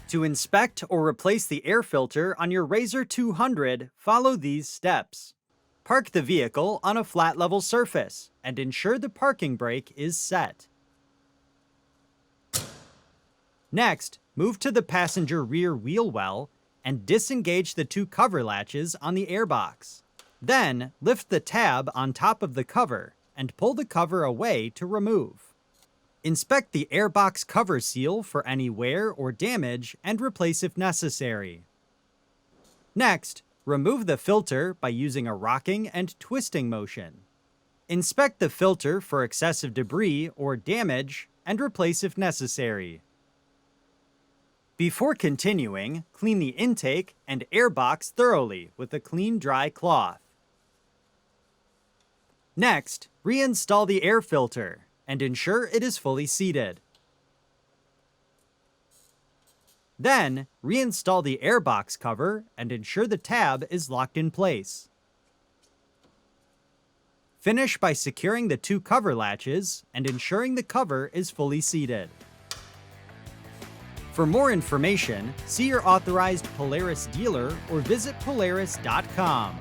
To inspect or replace the air filter on your RZR 200, follow these steps. Park the vehicle on a flat level surface and ensure the parking brake is set. Next, move to the passenger rear wheel well and disengage the two cover latches on the airbox. Then, lift the tab on top of the cover and pull the cover away to remove. Inspect the airbox cover seal for any wear or damage and replace if necessary. Next, remove the filter by using a rocking and twisting motion. Inspect the filter for excessive debris or damage and replace if necessary. Before continuing, clean the intake and airbox thoroughly with a clean, dry cloth. Next, reinstall the air filter and ensure it is fully seated. Then, reinstall the airbox cover and ensure the tab is locked in place. Finish by securing the two cover latches and ensuring the cover is fully seated. For more information, see your authorized Polaris dealer or visit Polaris.com.